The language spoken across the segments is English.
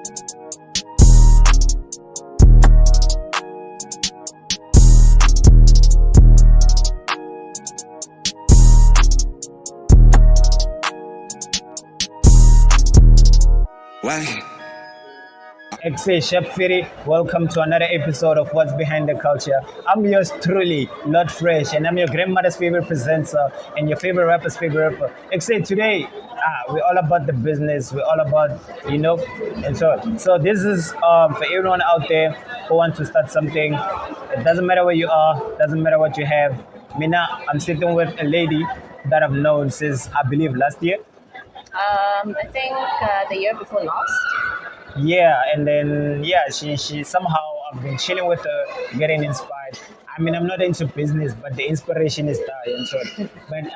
Why? XA Chef Firi, welcome to another episode of What's Behind the Culture. I'm yours truly, Lord Fresh, and I'm your grandmother's favorite presenter and your favorite rapper's favorite rapper. XA, today, we're all about the business, we're all about, and so this is for everyone out there who wants to start something. It doesn't matter where you are, doesn't matter what you have. Mina, I'm sitting with a lady that I've known since, I believe, last year. I think the year before last. Yeah, and then she somehow I've been chilling with her, getting inspired. I mean, I'm not into business, but the inspiration is there, and so. But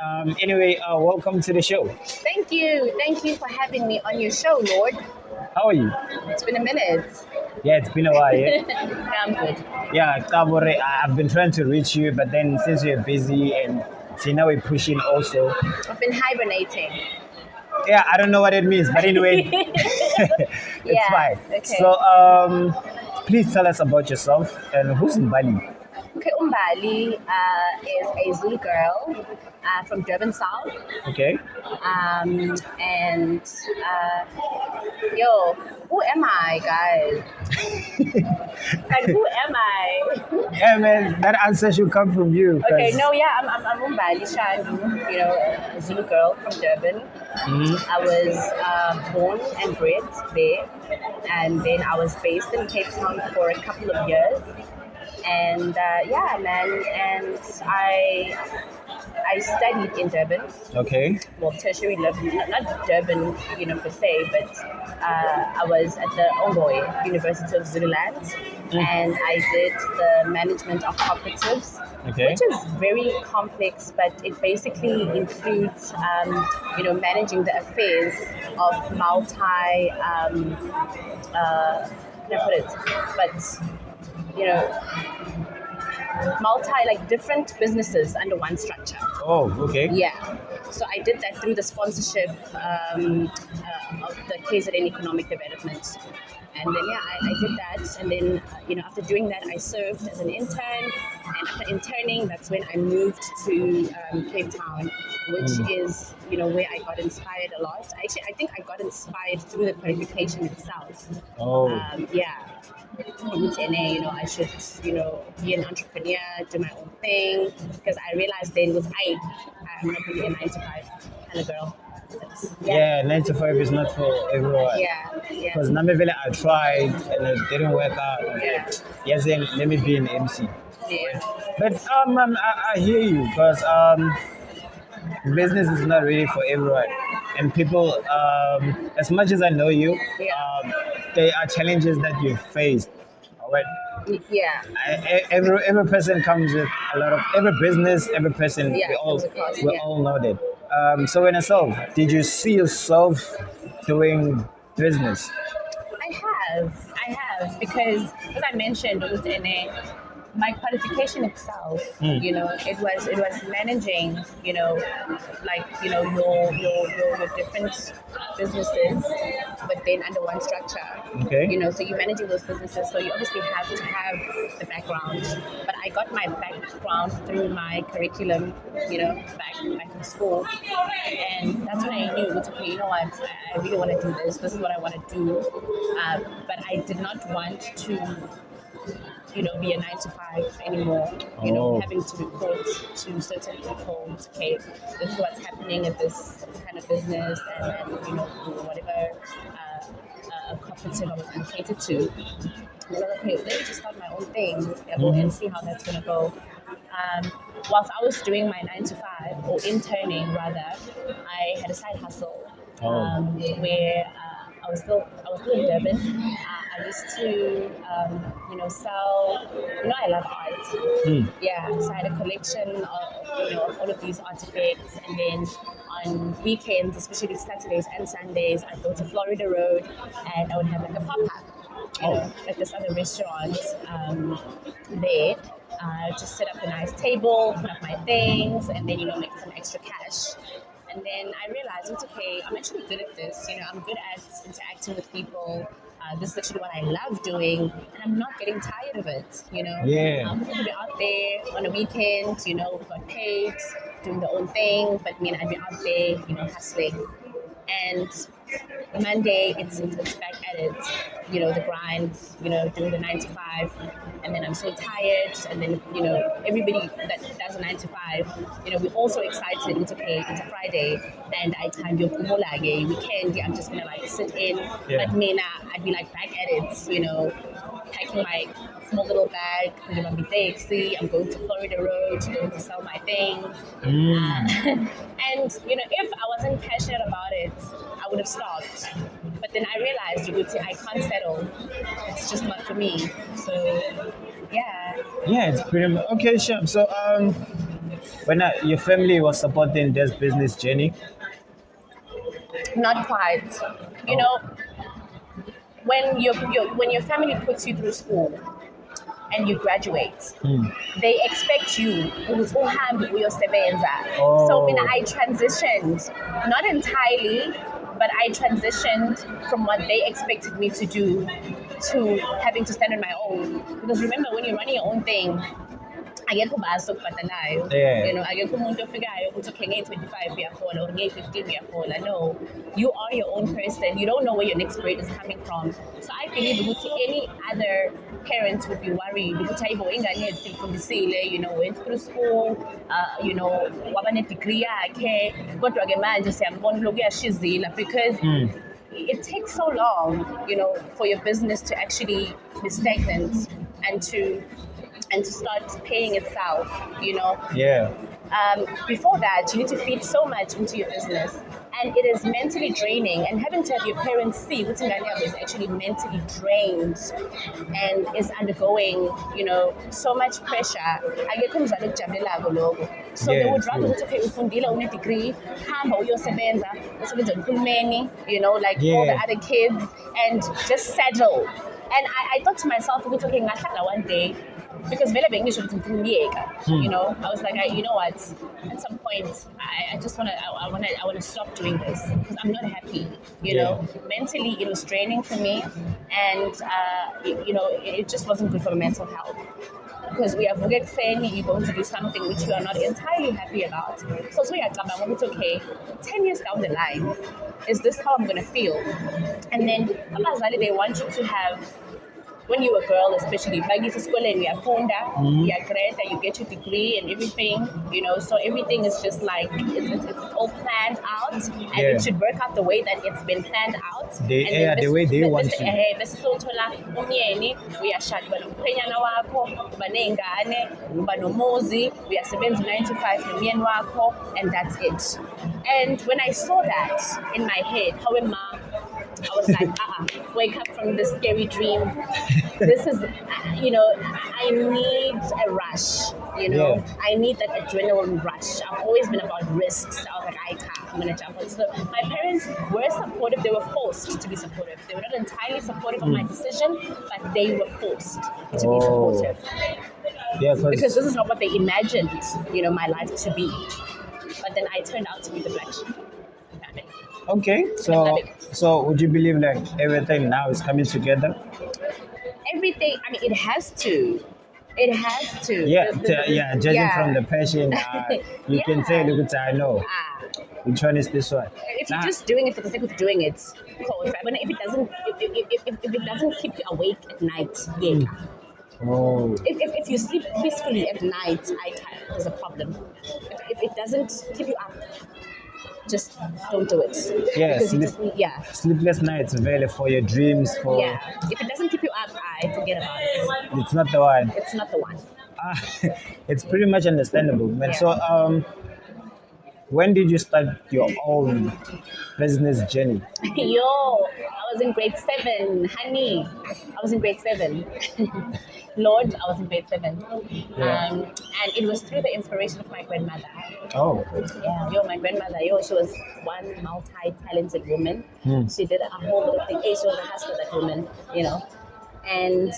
anyway, welcome to the show. Thank you for having me on your show, Lord. How are you? It's been a minute. Yeah, it's been a while. Yeah, Yeah, I'm good. yeah. Kabore, I've been trying to reach you, but then since you're busy and see now we're pushing also. I've been hibernating. Yeah, I don't know what it means, but anyway, it's Yeah, fine. okay. So, please tell us about yourself and who's Mbali? Okay, Mbali is a Zulu girl from Durban South. Okay. And yo, who am I, guys? Like, who am I? Yeah, man, that answer should come from you. Okay, no, yeah, I'm Mbali Shandu, a Zulu girl from Durban. I was born and bred there, and then I was based in Cape Town for a couple of years. And yeah, man, and I studied in Durban. Okay. Well, tertiary level, not Durban, per se, but I was at the Ongoy University of Zululand, and I did the management of cooperatives, Okay. which is very complex, but it basically includes, managing the affairs of multi, can I put it, but like different businesses under one structure. Oh, okay. Yeah. So I did that through the sponsorship of the KZN Economic Development. And then, I did that. And then, after doing that, I served as an intern. And after interning, that's when I moved to Cape Town, which is, where I got inspired a lot. Actually, I think I got inspired through the qualification itself. Oh. Yeah. I should, be an entrepreneur, do my own thing. Because I realized then I'm not really a 9 to 5 kind of girl. Yeah, 9 to 5 is not for everyone. Yeah. Because Namibele, I tried and it didn't work out. Yeah. Yes, then let me be an MC. Yeah. But I hear you because business is not really for everyone. And people, as much as I know you, Yeah. there are challenges that you've faced. All right. Yeah. Every person comes with a lot of every business, every person. Yeah, we all comes across, we yeah. all know that. So in yourself, did you see yourself doing business? I have, because as I mentioned, with my qualification itself, it was managing, your different businesses, but then under one structure. Okay. So you're managing those businesses, so you obviously have to have the background. But I got my background through my curriculum, back in school, and that's when I knew, okay, you know what, I really want to do this. This is what I want to do, but I did not want to be a 9 to 5 anymore, having to report to certain people, okay, this is what's happening at this kind of business, and then, whatever cooperative I was allocated to. And I was like, okay, let me just start my own thing and see how that's going to go. Whilst I was doing my 9 to 5, or interning rather, I had a side hustle where I was still in Durban. I used to, sell. I love art. Yeah, so I had a collection of all of these artifacts, and then on weekends, especially Saturdays and Sundays, I'd go to Florida Road, and I would have like a pop-up, at this other restaurant there. Just set up a nice table, put up my things, and then make some extra cash. And then I realized it's okay. I'm actually good at this. I'm good at interacting with people. This is actually what I love doing, and I'm not getting tired of it. Yeah. People could be out there on a weekend, got paid, doing their own thing, but I mean, I'd be out there, hustling. And Monday, it's back at it, the grind, doing the 9 to 5, and then I'm so tired, and then everybody that does a 9 to 5, we're also excited. It's okay, it's a Friday, and I time your weekend. I'm just gonna like sit in, Yeah. but Mina, I'd be like back at it, packing my small little bag, putting my taxi. I'm going to Florida Road, going to sell my things. And if I wasn't passionate about it, I would have stopped. But then I realized, I can't settle. It's just not for me. So, yeah. Yeah, it's pretty much okay. Sure. So, when your family was supporting this business journey, Not quite. When your family puts you through school and you graduate, they expect you uhambe uyosebenza. So when I transitioned, not entirely, but I transitioned from what they expected me to do to having to stand on my own. Because remember, when you're running your own thing, akekho ubasi okubhatalayo. Yeah. Akekho umuntu ofikayo ukuthi okay ngeyi-25 uyahola or ngeyi-15 uyahola. No, you are your own person. You don't know where your next grade is coming from. So I believe ukuthi any other parents would be worried ukuthi hayibo ingane yethu siyifundisile, went through school, waba ne-degree yakhe, kodwa-ke manje siyambona lokhu uyashizila because it takes so long, for your business to actually be stagnant and to start paying itself, yeah. Before that, you need to feed so much into your business, and it is mentally draining. And having to have your parents see what Nganyama is actually mentally drained and is undergoing, so much pressure. So they would rather okay, ufundile une degree, hamba uyosebenza, usebenza uhulumeni, like all the other kids, and just settle. And I thought to myself, okay, ngahlala one day. Because vele bengisho ukuthi ngiyeka, I was like, you know what? At some point, I just I wanna stop doing this because I'm not happy. Mentally it was draining for me, and it just wasn't good for my mental health. Because we have saying you're going to do something which you are not entirely happy about. So it's okay. 10 years down the line, is this how I'm gonna feel? And then they want you to have. When you're a girl, especially, like it's a school and you're funda, you're great, and you get your degree and everything, so everything is just like, it's all planned out, and it should work out the way that it's been planned out. The way they want to. Uyashada nomkhwenyana wakho, baney'ngane, banomuzi, uyasebenza 9 to 5 nomyeni wakho, and that's it. And when I saw that in my head, however, I was like, wake up from this scary dream. This is, I need a rush, I need that adrenaline rush. I've always been about risks. I was like, I'm going to jump on. So my parents were supportive. They were forced to be supportive. They were not entirely supportive of my decision, but they were forced to be supportive. Yeah, because this is not what they imagined, my life to be. But then I turned out to be the black sheep. Okay, so would you believe like everything now is coming together? Everything, it has to. It has to. Yeah, judging from the passion, you can tell, look, I know. Which one is this one? If you're just doing it for the sake of doing it, cool. But if it doesn't keep you awake at night, Oh. If you sleep peacefully at night, there's a problem. If it doesn't keep you up, just don't do it. Sleepless nights available for your dreams. If it doesn't keep you up, forget about it. It's not the one. It's not the one. It's pretty much understandable, man. So, when did you start your own business journey? I was in grade 7, honey. I was in grade 7. Lord, I was in grade 7. And it was through the inspiration of my grandmother. Oh. Yeah, my grandmother, she was one multi-talented woman. She did a whole lot of things. She was a hustler, that woman, And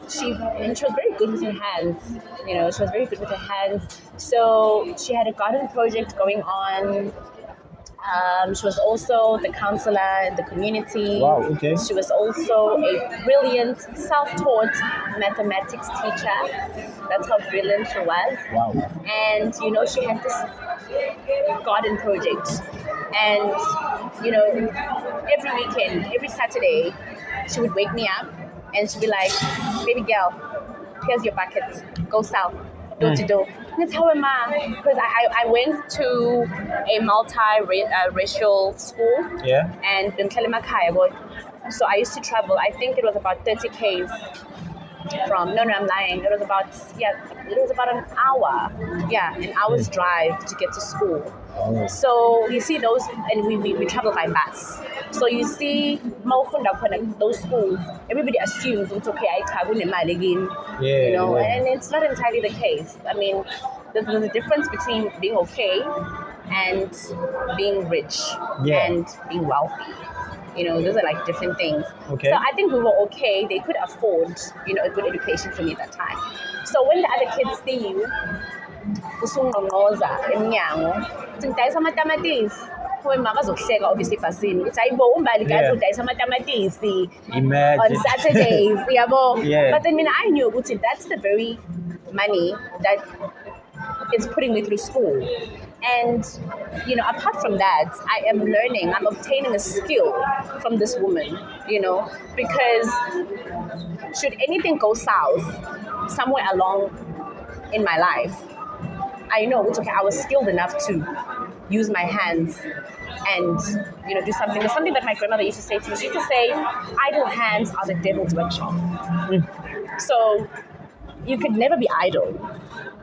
she was very good with her hands. She was very good with her hands. So she had a garden project going on. She was also the counselor in the community. Wow, okay. She was also a brilliant self-taught mathematics teacher. That's how brilliant she was. Wow. And she had this garden project, and every weekend, every Saturday, she would wake me up and she'd be like, "Baby girl, here's your bucket. Go south, door to door." That's how am I? Because I went to a multi-racial school. Yeah. And in Kalimakaya, so I used to travel. I think it was about 30 k's from. No, I'm lying. It was about an hour. Yeah, an hour's drive to get to school. Oh. So you see those, and we travel by bus. So you see, those schools, everybody assumes it's okay. I travel in Mbali again, Yeah. and it's not entirely the case. I mean, there's a difference between being okay and being rich and being wealthy. Those are like different things. Okay. So I think we were okay. They could afford, a good education for me at that time. So when the other kids see you, usungqongqoza emnyango uthi ngidayisa amatamatisi wema bazokuhleka obviously ebhasini uthi hayibo umbali guys udayisa amatamatisi on Saturdays yabo. But then I knew ukuthi that's the very money that is putting me through school. And apart from that, I am learning, I'm obtaining a skill from this woman, because should anything go south somewhere along in my life, I know it's okay. I was skilled enough to use my hands and do something. There's something that my grandmother used to say to me. She used to say, "Idle hands are the devil's workshop." So you could never be idle.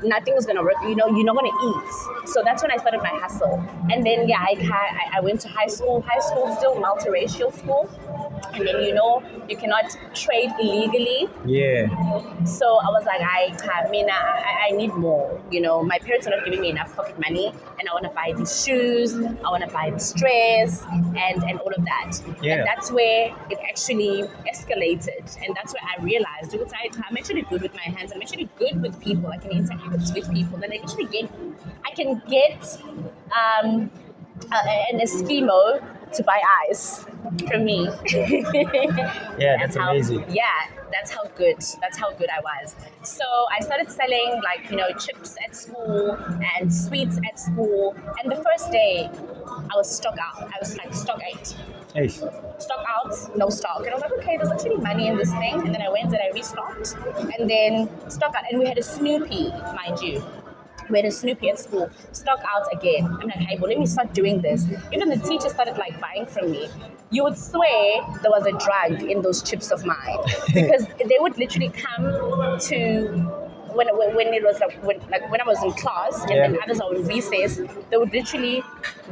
Nothing was gonna work. You're not gonna eat. So that's when I started my hustle. And then I went to high school. High school still multiracial school. And then you cannot trade illegally. Yeah. So I was like, I need more. My parents are not giving me enough pocket money, and I want to buy these shoes. I want to buy this dress, and all of that. Yeah. And that's where it actually escalated, and that's where I realized, I'm actually good with my hands. I'm actually good with people. I can interact with people. Then I can get an Eskimo to buy ice from me. Yeah, that's amazing. That's how good I was. So I started selling chips at school and sweets at school. And the first day I was stock out. I was like stock out. Hey. Stock out, no stock. And I was like, okay, there's actually money in this thing. And then I went and I restocked. And then stock out. And we had a Snoopy, mind you. We had a Snoopy at school, stock out again. I'm like, hey, well, let me start doing this. Even the teacher started buying from me. You would swear there was a drug in those chips of mine because they would literally come to when it was when I was in class and then others are in recess, they would literally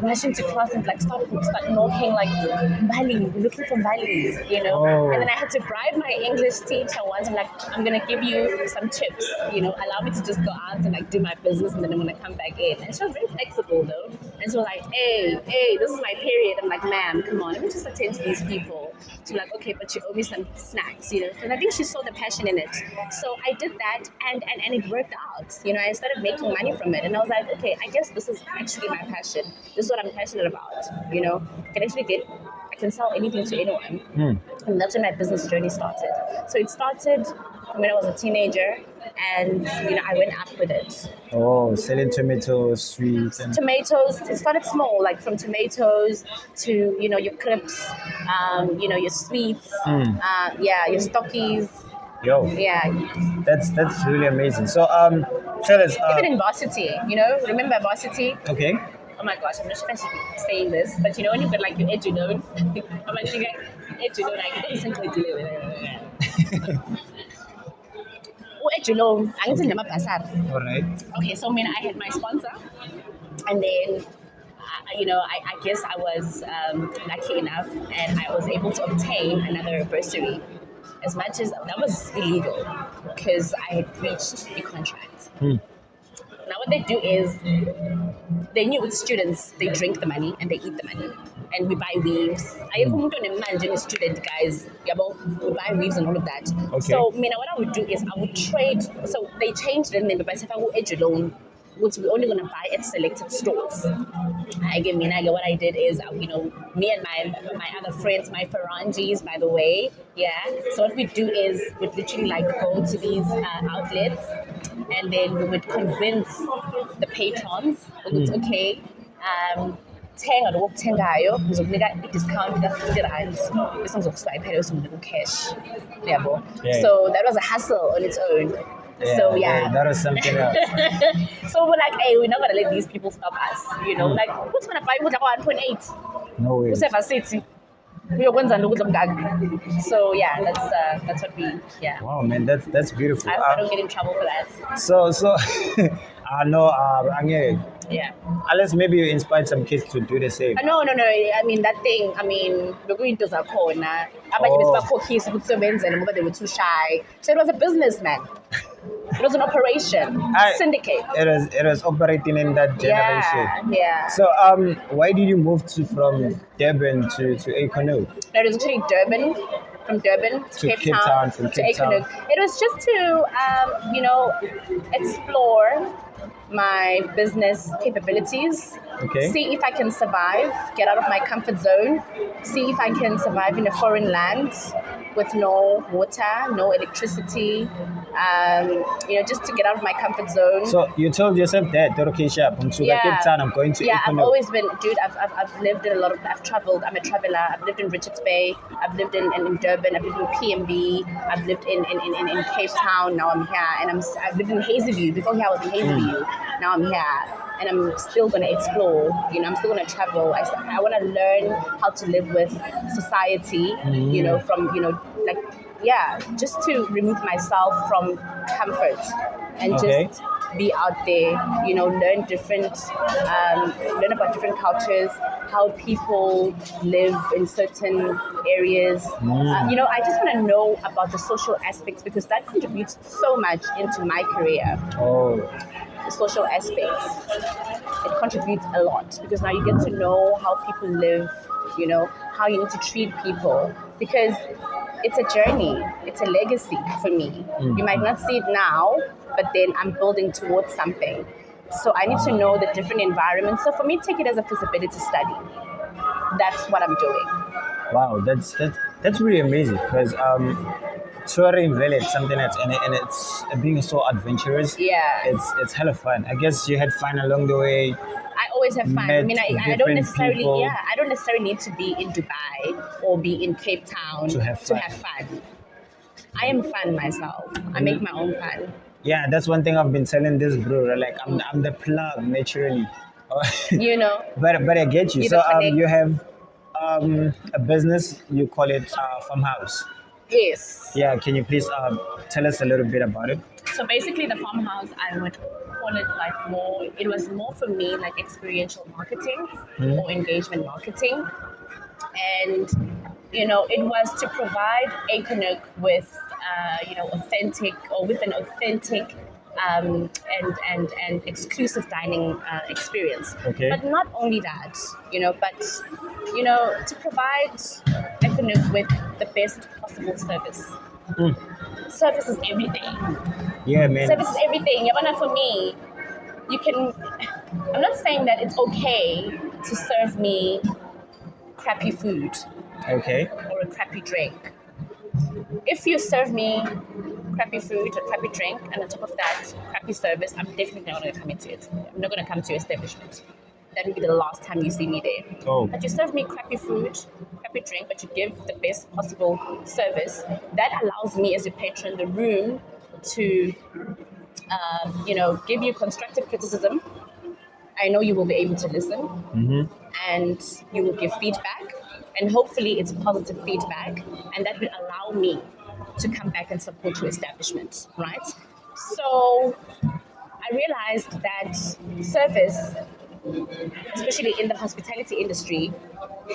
rush into class and start knocking Mbali, looking for Mbali, Oh. And then I had to bribe my English teacher once. I'm gonna give you some chips, allow me to just go out and do my business, and then I'm gonna come back in. And she was very flexible though, and she was like, hey, this is my period. I'm like, ma'am, come on, let me just attend to these people. She's like, okay, but you owe me some snacks, And I think she saw the passion in it. So I did that, and it worked out. I started making money from it, and I was like, okay, I guess this is actually my passion. This is what I'm passionate about. I can sell anything to anyone. And that's when my business journey started. So it started when I was a teenager, and I went up with it. Oh, selling tomatoes, sweets, and tomatoes. It started small, from tomatoes to your clips, your sweets, your stockies. Yo, yeah, that's really amazing. So tell us. Even in varsity, remember varsity? Okay. Oh my gosh, I'm not sure if I should be saying this, but when you've got your edge alone, I'm like, edge alone, I can listen to it. Edge alone, I can All right. Okay, so I had my sponsor, and then I guess I was lucky enough, and I was able to obtain another bursary. As much as that was illegal, because I had breached a contract. Now what they do is, they knew with students, they drink the money and they eat the money. And we buy weaves. I don't imagine student guys, we buy weaves and all of that. Okay. So what I would do is I would trade. So they changed the name, but if I would edge alone, which we're only gonna buy at selected stores. Again, what I did is, me and my other friends, my Ferrangis, by the way, yeah. So what we do is we'd literally like go to these outlets, and then we would convince the patrons, okay, thenga lokho okuthengayo ngizokunika i-discount ka-50 rand bese ngizokuswayipha leyo sokunika u-cash yabo. Yeah. So that was a hustle on its own. So yeah, that was something else. so we're like, hey, we're not gonna let these people stop us, like who's gonna buy ukudla kwa 1.8 No way. useva city uyokwenza ukudla mngaka. So yeah, that's what we Wow, man, that's beautiful. I hope I don't get in trouble for that. So I know, Yeah. unless maybe you inspired some kids to do the same. No. I mean, that thing, bekuyinto zakhona. Abanye besibakhokhisa ukuthi sebenzele ngoba they were too shy. So it was a business, man. It was an operation, syndicate. It was operating in that generation. Yeah. So why did you move from Durban to Econo? No, it was actually Durban. From Durban to Cape Town from to Cape Town. Econo. It was just to explore my business capabilities, Okay. see if I can survive, get out of my comfort zone, see if I can survive in a foreign land with no water, no electricity, just to get out of my comfort zone. So you told yourself that, okay, sharp, I'm to Cape Town, I'm going to Yeah, Econo. I've always been, dude, I've lived in I've traveled, I'm a traveler, I've lived in Richards Bay, I've lived in Durban, I've lived in PMB, I've lived in Cape Town, now I'm here, and I've lived in Hazyview, before here I was in Hazyview, now I'm here. And I'm still going to explore, I'm still going to travel. I want to learn how to live with society, from, just to remove myself from comfort and just be out there, learn learn about different cultures, how people live in certain areas. I just want to know about the social aspects because that contributes so much into my career. The social aspects, it contributes a lot because now you get to know how people live, how you need to treat people because it's a journey, it's a legacy for me. You might not see it now, but then I'm building towards something. So I need to know the different environments. So for me, take it as a feasibility study. That's what I'm doing. Wow, that's really amazing because touring village, something that's and it's being so adventurous. Yeah, it's hella fun. I guess you had fun along the way. I always have fun. I don't necessarily. People. Yeah, I don't necessarily need to be in Dubai or be in Cape Town to have fun. I am fun myself. I make my own fun. Yeah, that's one thing I've been telling this bro. Like I'm the plug naturally. But I get you. So you have a business. You call it Farmhouse. Yes. Yeah, can you please tell us a little bit about it? So basically the Farmhouse, I would call it it was more for me like experiential marketing or engagement marketing. And, it was to provide Econo with, with an authentic and exclusive dining experience. Okay. But not only that, but to provide Econo with the best possible service. Service is everything. Yeah, man. Service is everything. For me, I'm not saying that it's okay to serve me crappy food. Okay. Or a crappy drink. If you serve me crappy food or crappy drink, and on top of that, crappy service, I'm definitely not going to come into it. I'm not going to come to your establishment. That will be the last time you see me there. Oh. But you serve me crappy food, crappy drink, but you give the best possible service. That allows me as a patron the room to, give you constructive criticism. I know you will be able to listen, and you will give feedback, and hopefully it's positive feedback, and that will allow me to come back and support your establishment, right? So I realized that service, especially in the hospitality industry,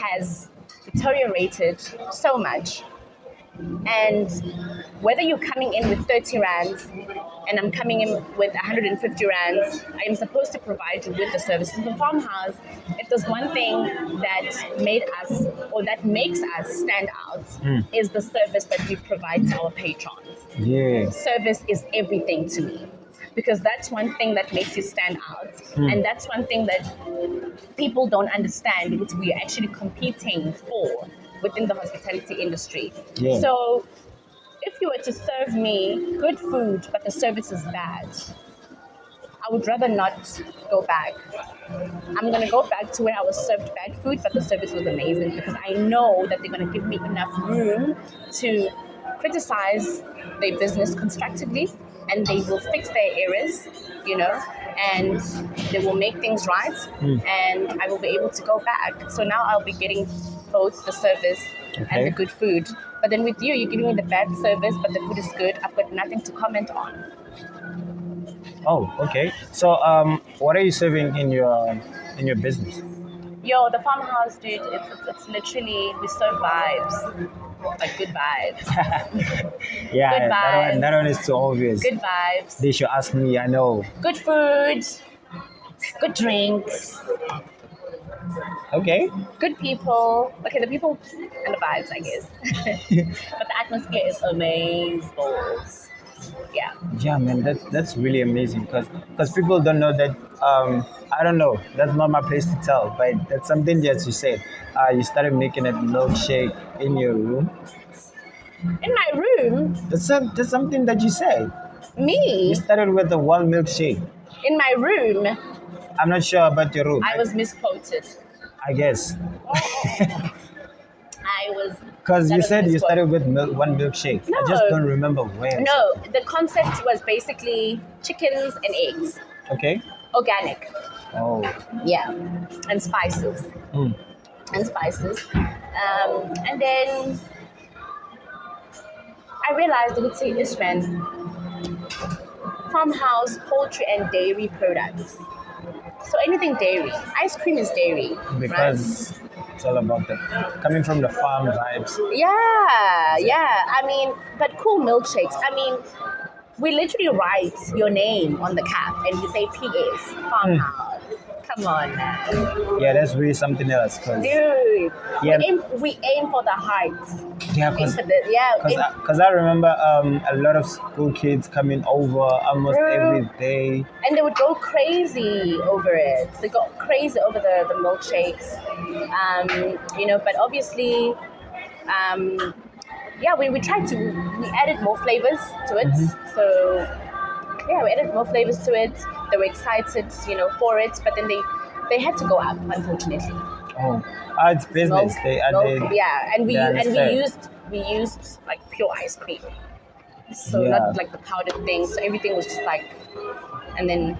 has deteriorated so much. And whether you're coming in with 30 rands and I'm coming in with 150 rands, I am supposed to provide you with the service. In the Farmhouse, if there's one thing that made us or that makes us stand out is the service that we provide to our patrons. Yeah. Service is everything to me. because that's one thing that makes you stand out, and that's one thing that people don't understand, which we are actually competing for within the hospitality industry. Yeah. So if you were to serve me good food but the service is bad, I would rather not go back. I'm gonna go back to where I was served bad food, but the service was amazing, because I know that they're gonna give me enough room to criticize their business constructively, and they will fix their errors, you know, and they will make things right, and I will be able to go back. So now I'll be getting both the service and the good food. But then with you, you're giving me the bad service, but the food is good. I've got nothing to comment on. Oh, okay. So, what are you serving in your business? Yo, the farmhouse, dude, it's literally, we serve vibes. Like good vibes. Yeah, Good vibes. that one is too obvious. Good vibes. They should ask me. I know. Good food. Good drinks. Okay. Good people. Okay, the people and the vibes, I guess. But the atmosphere is amazing. Yeah. Yeah, man, that's really amazing because people don't know that. I don't know. That's not my place to tell, but that's something that you said. You started making a milkshake in your room. In my room, That's something that you said. me, You started with the one milkshake. in my room, I'm not sure about your room. I was misquoted. I guess I was. because that you was said you misquoted. started with one milkshake. I just No. don't remember where. No, the concept was basically chickens and eggs, Okay. organic. Oh. Yeah, and spices. Mm. And spices. And then I realized, let's say, Ishman, farmhouse, poultry, and dairy products. So anything dairy. Ice cream is dairy. Right? Because it's all about the coming from the farm vibes. Yeah. I mean, but cool milkshakes. I mean, we literally write your name on the cap and we say PS, farmhouse. Come on, man. Yeah, that's really something else. Cause, Dude, Yeah. we aim for the heights. yeah, Aim because for the, yeah. Because I remember a lot of school kids coming over almost Bro. every day. And they would go crazy over it. They go crazy over the milkshakes. You know, but obviously, yeah, we tried to, we added more flavors to it. So, yeah, we added more flavors to it. They were excited, you know, for it, but then they had to go up, unfortunately. Oh, it's business. Yeah, and we understand. used like pure ice cream. So Yeah. not like the powdered thing. So everything was just like, and then,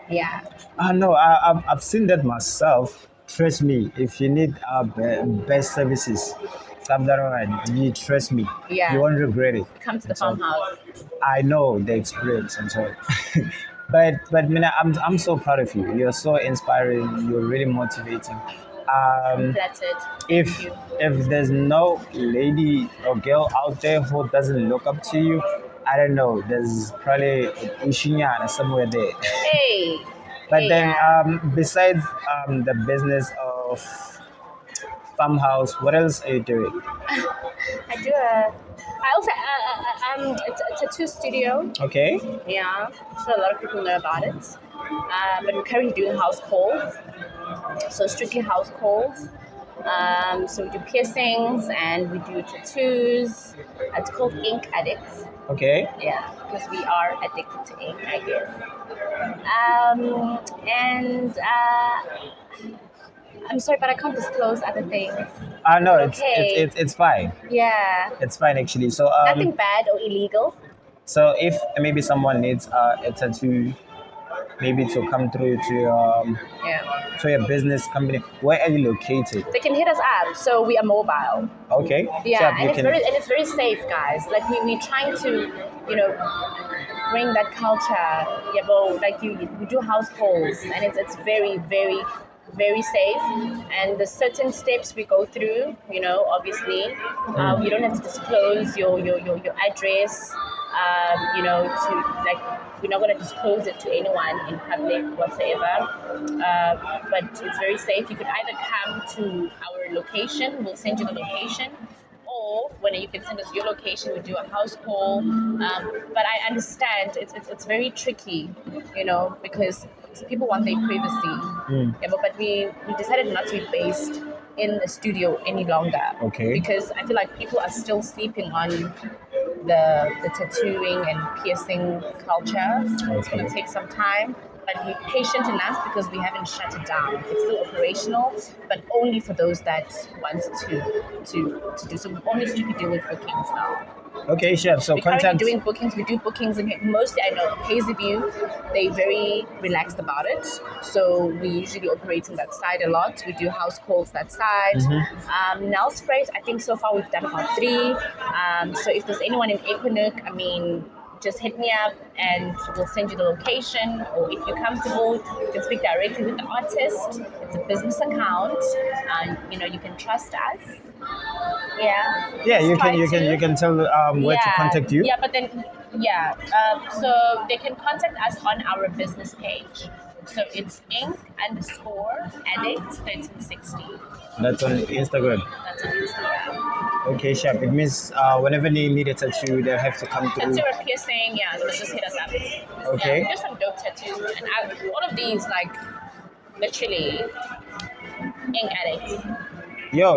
yeah. No, I've seen that myself. Trust me, if you need our best services, come down and you trust me. Yeah. You won't regret it. Come to the So, farmhouse. I know the experience and so. but Mina, I'm so proud of you. You're so inspiring. You're really motivating. That's it. If Thank you. if there's no lady or girl out there who doesn't look up to you, I don't know. There's probably Ushinyana somewhere there. Hey. But hey, then, yeah. besides the business of farmhouse, what else are you doing? I do I also it's a tattoo studio. Okay. Yeah, so a lot of people know about it. But we're currently doing house calls, so strictly house calls. So we do piercings and we do tattoos. It's called Ink Addicts. Okay. Yeah, because we are addicted to ink, I guess. And I'm sorry, but I can't disclose other things. No, Okay. it's fine. Yeah, It's fine actually. So nothing bad or illegal. so if maybe someone needs a tattoo, maybe to come through Yeah, to your business company, where are you located? they can hit us up. So we are mobile. Okay. Yeah, So and you it's very safe, guys. Like we trying to, you know, bring that culture. Yeah, but like we do house calls, and it's very safe. And the certain steps we go through, you know, obviously, you don't have to disclose your address. You know, to like we're not going to disclose it to anyone in public whatsoever. But it's very safe. You could either come to our location. We'll send you the location. Or when you can send us your location, we do a house call. But I understand it's very tricky because people want their privacy. Yeah, but we decided not to be based in a studio any longer. Okay. Because I feel like people are still sleeping on the tattooing and piercing culture. It's going Okay. to take some time, but be patient enough because we haven't shut it down. It's still operational, but only for those that want to do. So we only strictly deal with bookings now. Okay, chef. So We're currently contact. doing bookings. We do bookings, and mostly I know Hazyview, they're very relaxed about it. So we usually operate on that side a lot. We do house calls that side. Nail sprays, I think so far we've done about 3. So if there's anyone in Equinox, I mean, just hit me up and we'll send you the location. Or if you're comfortable, you can speak directly with the artist. It's a business account, and you can trust us. Yeah. Yeah, you Just try you can tell where to contact you. Yeah, but then so they can contact us on our business page. So it's ink_addicts 1360. That's on Instagram. That's on Instagram. Okay, chef. It means whenever they need a tattoo, they have to come through. Tattoo or piercing, yeah, so just hit us up. Okay. Yeah, just some dope tattoos. And all of these, like, literally, ink addicts. Yo,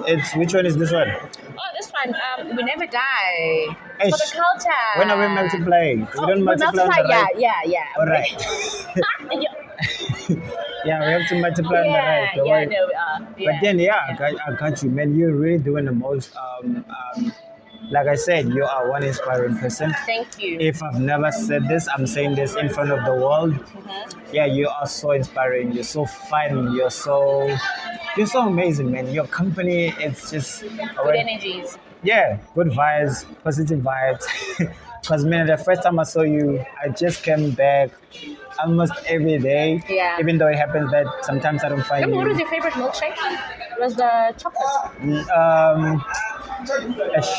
it's which one is this one? Oh, this one, we never die. Hey, It's for the culture. when are we multiplying? We Oh, don't we multiply on the right. yeah. All right. Yeah. Yeah, we have to multiply on the right. Don't worry. no, But then, I got you, man. You're really doing the most. Like I said, you are one inspiring person. Thank you. If I've never said this, I'm saying this in front of the world. Yeah, you are so inspiring. You're so fun. You're so amazing, man. Your company, it's just Good energies. yeah, good vibes, positive vibes. Because man, the first time I saw you, I just came back almost every day. Yeah. Even though it happens that sometimes I don't find Remember, what was you. your favorite milkshake? It was the chocolate. Ish.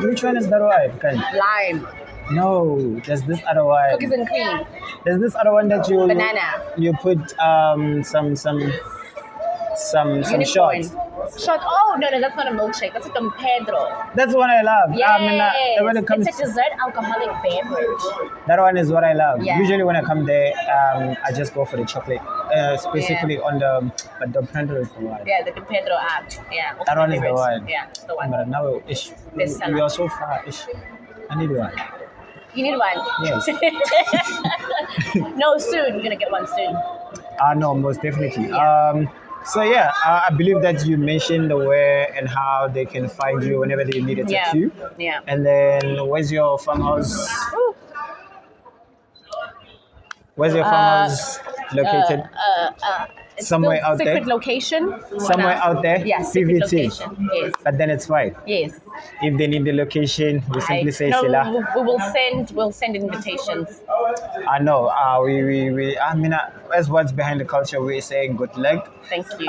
Which one is that one? Lime. No, there's this other one. Cookies and cream. There's this other one that you Banana. You put some Unicorn. shots. Shot. Oh, no, that's not a milkshake. That's a Dom Pedro. That's what I love. Yes. When it comes, It's a dessert alcoholic beverage. that one is what I love. Yeah. Usually when I come there, I just go for the chocolate, specifically on but the Panther is the one. Yeah, the Dom Pedro app. Yeah. That my one is the favorites. one. Yeah, it's the one. But now, ish, Bestseller. you are so far, ish. I need one. You need one? Yes. No, soon. You're going to get one soon. No, most definitely. Yeah. So yeah, I believe that you mentioned the where and how they can find you whenever they need a tattoo. Yeah. And then, where's your farmhouse? Ooh. Where's your farmhouse located? It's Somewhere still out there? secret location. Somewhere out there? Yeah, secret PVT. location. Yes. But then it's fine. Yes. If they need the location, we simply say no, Sila. we'll send invitations. I know. I mean, as what's behind the culture, we're saying good luck. Thank you.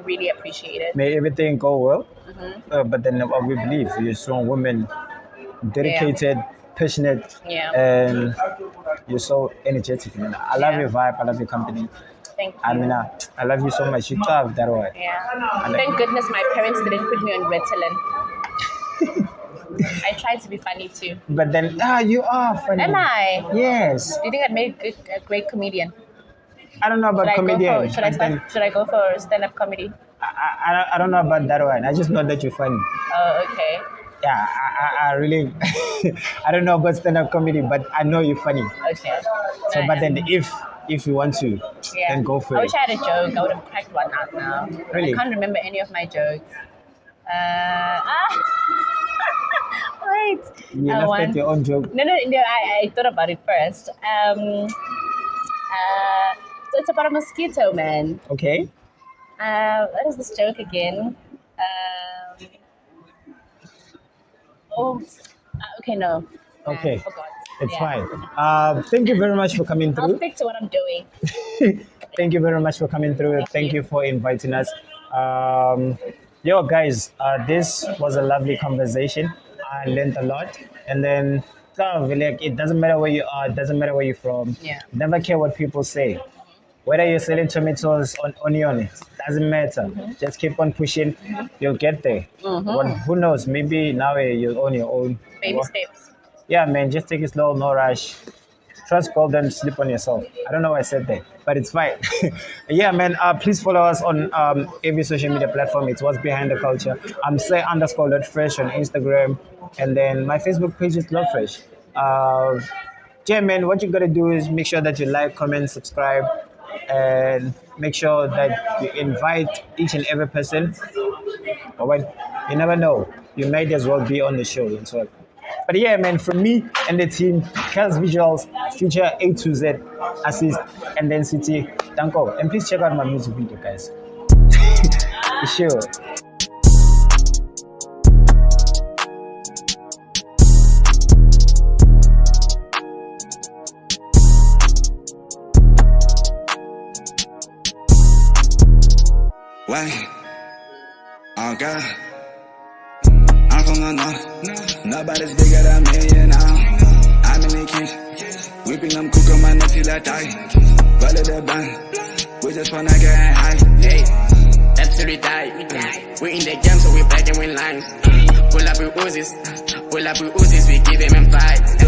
Really appreciate it. May everything go well. But then we believe you're a strong woman, dedicated, passionate, Yeah. and you're so energetic, man. I love your vibe. I love your company. Thank you. I mean, I love you so much. You have that way. Yeah. Thank goodness my parents didn't put me on Ritalin. I tried to be funny too. But then, you are funny. Am I? Yes. Do you think I'd make a great comedian? I don't know about comedian. Should I go for stand-up comedy? I don't know about that one. I just know that you're funny. Oh, okay. Yeah, I really, I don't know about stand-up comedy, but I know you're funny. Okay. So, but then if you want to, then go for I it. wish I had a joke. I would have cracked one out now. Really? I can't remember any of my jokes. Wait. You laughed at your own joke. No. I thought about it first. So it's about a mosquito, man. Okay. What is this joke again? Okay, no. Okay. I forgot. It's Yeah. fine. Thank you very much for coming I'll through. stick to what I'm doing. Thank you very much for coming through. Thank you for inviting us. Yo, guys, this was a lovely conversation. I learned a lot. And then, like, it doesn't matter where you are, it doesn't matter where you're from. Yeah. Never care what people say. Whether you're selling tomatoes or onions, doesn't matter. Just keep on pushing. You'll get there. Who knows? Maybe now you'll own your own. Baby steps. Yeah, man, just take it slow, no rush. trust gold and sleep on yourself. I don't know why I said that, but it's fine. Yeah, man. Please follow us on every social media platform. It's What's Behind the Culture. I'm say underscore Lord Fresh on Instagram, and then my Facebook page is Lord Fresh. Yeah, man. What you gotta do is make sure that you like, comment, subscribe, and make sure that you invite each and every person. Or when you never know, you might as well be on the show as well. But yeah, man, from me and the team, Kellz Visuals, Future A to Z, Assist, and then City, thank you. And please check out my music video, guys. Sure. Wait, oh God, I'm from the north, nobody's bigger than me, now. I'm in the kitchen, whipping them cook on my nephew that die. Follow the band, we just wanna get high. Hey, absolutely die. We in the jam, so we breaking with lines. Pull up with Uzis, we give him and fight.